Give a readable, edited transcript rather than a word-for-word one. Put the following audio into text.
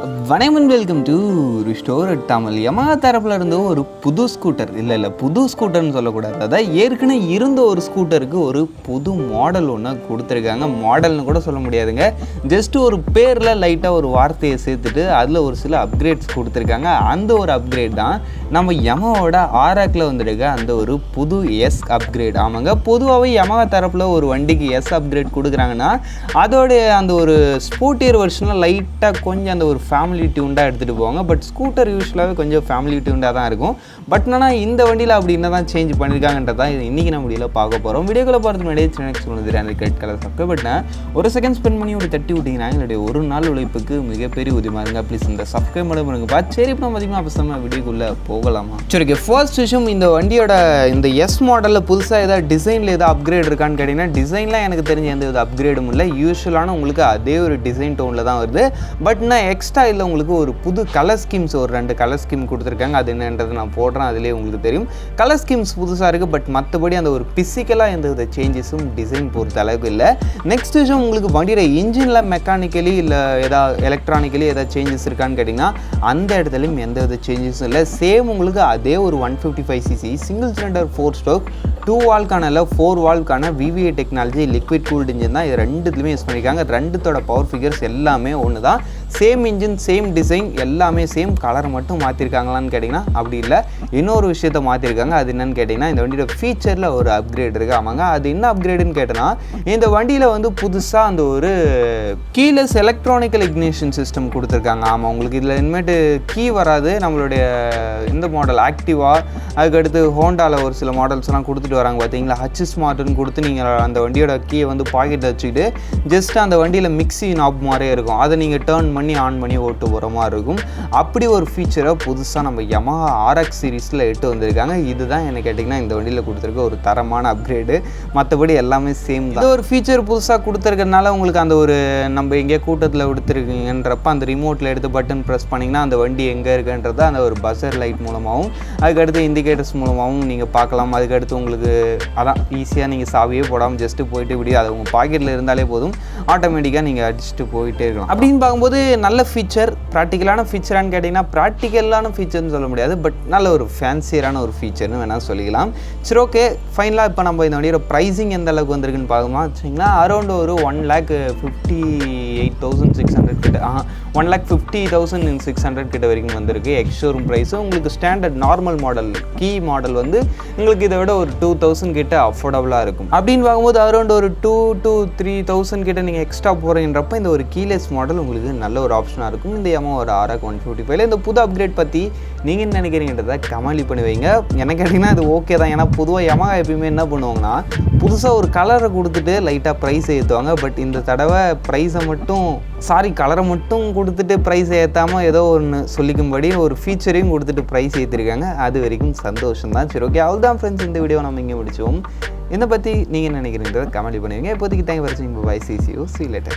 வணக்கம், welcome to restore Tamil. Yamaha தரப்புல இருந்து ஒரு புது ஸ்கூட்டர் இல்லை புது ஸ்கூட்டர்னு சொல்லக்கூடாது, அதாவது ஏற்கனவே இருந்த ஒரு ஸ்கூட்டருக்கு ஒரு புது மாடல் ஒன்று கொடுத்துருக்காங்க. மாடல்னு கூட சொல்ல முடியாதுங்க, ஜஸ்ட் ஒரு பேரில் லைட்டாக ஒரு வார்த்தையை சேர்த்துட்டு அதில் ஒரு சில அப்கிரேட்ஸ் கொடுத்துருக்காங்க. அந்த ஒரு அப்கிரேட் தான் நம்ம யமஹாவோட ஆராக்கில் வந்துருக்க அந்த ஒரு புது எஸ் அப்கிரேட். ஆமாங்க, பொதுவாகவே யமஹா தரப்பில் ஒரு வண்டிக்கு எஸ் அப்கிரேட் கொடுக்குறாங்கன்னா அதோடைய அந்த ஒரு ஸ்போர்ட்டியர் வெர்ஷனில் லைட்டாக கொஞ்சம் அந்த ஒரு ஃபேமிலி டியூண்டாக எடுத்துகிட்டு போவாங்க. பட் ஸ்கூட்டர் யூஸ்வலாகவே கொஞ்சம் ஃபேமிலி டியூண்டாக தான் இருக்கும். பட் ஆனால் இந்த வண்டியில் அப்படி என்ன தான் சேஞ்ச் பண்ணியிருக்காங்கன்றதான் இது இன்றைக்கி நம்ம வீடியோவில் பார்க்க போகிறோம். வீடியோக்குள்ளே பார்த்து முன்னாடியே நெக்ஸ்ட் சொல்லுது அந்த ரெட் கலர் சப்ஸ்கிரைப் பட்டனை ஒரு செகண்ட் ஸ்பெண்ட் பண்ணி ஒரு தட்டி விட்டிங்கன்னா எங்களுடைய ஒரு நாள் உழைப்புக்கு மிகப்பெரிய உதவியாக இருங்க. ப்ளீஸ் இந்த சப்ஸ்கிரைப் மட்டும் பண்ணுங்கப்பா. சரி, இப்போ பார்த்தீங்கன்னா அப்போ நம்ம வீடியோக்குள்ளே போகலாமா? சரி, ஓகே. ஃபர்ஸ்ட் விஷயம், இந்த வண்டியோட இந்த எஸ் மாடலில் புதுசாக ஏதாவது டிசைனில் ஏதாவது அப்கிரேட் இருக்கான்னு கேட்டிங்கன்னா டிசைன்லாம் எனக்கு தெரிஞ்ச எந்த ஒரு அப்கிரேடும் இல்லை. யூஸ்வலான உங்களுக்கு அதே ஒரு டிசைன் டோனில் தான் வருது. பட் நான் எக்ஸ்ட்ரா இல்லை உங்களுக்கு ஒரு புது கலர் ஸ்கீம்ஸ் ஒரு 2 கலர் ஸ்கீம் கொடுத்துருக்காங்க. அது என்னன்றது நான் போடுறேன், அதிலே உங்களுக்கு தெரியும். கலர் ஸ்கீம்ஸ் புதுசாக இருக்குது. பட் மற்றபடி அந்த ஒரு பிசிக்கலாக எந்த வித சேஞ்சஸும் டிசைன் பொறுத்த அளவுக்கு இல்லை. நெக்ஸ்ட் விஷயம், உங்களுக்கு வண்டியோட இன்ஜினில் மெக்கானிக்கலி இல்லை ஏதாவது எலக்ட்ரானிக்கலி ஏதாவது சேஞ்சஸ் இருக்கான்னு கேட்டிங்கன்னா அந்த இடத்துலையும் எந்த வித சேஞ்சஸும் இல்லை. சேம் உங்களுக்கு அதே ஒரு 155cc சிங்கிள் சிலிண்டர் 4 ஸ்ட்ரோக் 2 வால்க்கான இல்லை 4 வால்க்கான VVA technology liquid cooled engine தான். இது ரெண்டுத்துலையுமே யூஸ் பண்ணியிருக்காங்க. ரெண்டுத்தோட பவர் ஃபிகர்ஸ் எல்லாமே ஒன்று தான். சேம் இன்ஜின், சேம் டிசைன், எல்லாமே சேம். கலர் மட்டும் மாற்றிருக்காங்களான்னு கேட்டிங்கன்னா அப்படி இல்லை. இன்னொரு விஷயத்த மாற்றிருக்காங்க. அது என்னன்னு கேட்டிங்கன்னா இந்த வண்டியோட ஃபீச்சரில் ஒரு அப்கிரேட் இருக்குது. ஆமாங்க, அது என்ன அப்கிரேடுன்னு கேட்டோன்னா இந்த வண்டியில் வந்து புதுசாக அந்த ஒரு கீலெஸ் எலக்ட்ரானிக்கல் இக்னிஷன் சிஸ்டம் கொடுத்துருக்காங்க. ஆமாம், உங்களுக்கு இதில் இனிமேட்டு கீ வராது. நம்மளுடைய இந்த மாடல் ஆக்டிவா, அதுக்கடுத்து ஹோண்டாவில் ஒரு சில மாடல்ஸ்லாம் கொடுத்துட்டு வராங்க பார்த்தீங்களா, ஹச் ஸ்மார்ட்னு கொடுத்து நீங்கள் அந்த வண்டியோட கீயை வந்து பாக்கெட்டில் வச்சுக்கிட்டு ஜஸ்ட் அந்த வண்டியில் மிக்ஸி நாப் மாதிரியே இருக்கும், அதை நீங்கள் டேர்ன் பண்ணி ஆன் பண்ணி ஓட்டு போகிற மாதிரி இருக்கும். அப்படி ஒரு ஃபீச்சரை புதுசாக நம்ம யமஹா RX சீரீஸில் எட்டு வந்திருக்காங்க. இதுதான் என்ன கேட்டிங்கன்னா இந்த வண்டியில் கொடுத்துருக்க ஒரு தரமான அப்கிரேடு. மற்றபடி எல்லாமே சேம் தான். இது ஒரு ஃபீச்சர் புதுசாக கொடுத்துருக்கறனால உங்களுக்கு அந்த ஒரு நம்ம எங்கேயோ கூட்டத்தில் கொடுத்துருக்கீங்கன்றப்ப அந்த ரிமோட்டில் எடுத்து பட்டன் ப்ரெஸ் பண்ணிங்கன்னா அந்த வண்டி எங்கே இருக்குன்றத அந்த ஒரு பஸர் லைட் மூலமாகவும் அதுக்கடுத்து இண்டிகேட்டர்ஸ் மூலமாகவும் நீங்கள் பார்க்கலாம். அதுக்கடுத்து உங்களுக்கு அதான் ஈஸியாக நீங்கள் சாவியே போடாமல் ஜஸ்ட்டு போயிட்டு இப்படி அது உங்கள் பாக்கெட்டில் இருந்தாலே போதும், ஆட்டோமேட்டிக்காக நீங்கள் அடிச்சுட்டு போயிட்டே இருக்கலாம். அப்படின்னு பார்க்கும்போது நல்ல ஃபீச்சர். ப்ராக்டிக்கலான ஃபீச்சரானு கேட்டிங்கன்னா ப்ராக்டிக்கலான ஃபீச்சர்னு சொல்ல முடியாது, பட் நல்ல ஒரு ஃபேன்சியரான ஒரு ஃபீச்சர்னு வேணால் சொல்லிக்கலாம். சரி, ஓகே. ஃபைனலாக இப்போ நம்ம இந்த வண்டியோட ப்ரைஸிங் எந்த அளவுக்கு வந்திருக்குன்னு பார்க்கணுமா வச்சிங்கன்னா அரௌண்ட் ஒரு 1,58,600 கிட்ட 1,50,600 கிட்ட வரைக்கும் வந்திருக்கு. எக்ஸ்ஷோரூம் ப்ரைஸும் உங்களுக்கு ஸ்டாண்டர்ட் நார்மல் மாடல் கீ மாடல் வந்து உங்களுக்கு இதை விட ஒரு 2,000 கிட்ட அஃபோர்டபுளாக இருக்கும். அப்படின்னு பார்க்கும்போது அரௌண்ட் ஒரு 2,000 to 3,000 கிட்ட நீங்கள் எக்ஸ்ட்ரா போகிறீன்றப்ப இந்த ஒரு கீலெஸ் மாடல் உங்களுக்கு நல்ல ஒரு ஆப்ஷனாக இருக்கும். இந்த யமஹா ஒரு RX 155 இந்த புது அப்கிரேட் பற்றி நீங்கள் என்ன நினைக்கிறீங்கன்றதை கமெண்ட் பண்ணி வைங்க. எனக்கு கேட்டிங்கன்னா இது ஓகே தான். ஏன்னா பொதுவாக யமஹா எப்பயுமே என்ன பண்ணுவாங்கன்னா புதுசாக ஒரு கலரை கொடுத்துட்டு லைட்டாக ப்ரைஸ் ஏற்றுவாங்க. பட் இந்த தடவை கலரை மட்டும் கொடுத்துட்டு ப்ரைஸ் ஏற்றாமல் ஏதோ ஒன்று சொல்லிக்கும்படி ஒரு ஃபீச்சரையும் கொடுத்துட்டு ப்ரைஸ் ஏற்றிருக்காங்க. அது வரைக்கும் சந்தோஷம் தான். சரி, ஓகே. அவ்வளோதான் ஃப்ரெண்ட்ஸ், இந்த வீடியோ நம்ம இங்கே முடிச்சோம். இதை பற்றி நீங்கள் என்ன நினைக்கிறீங்கன்றதை கமெண்ட் பண்ணுவீங்க. இப்போதைக்கு தேங்க் ஃபார் வாட்சிங். பை. See you later.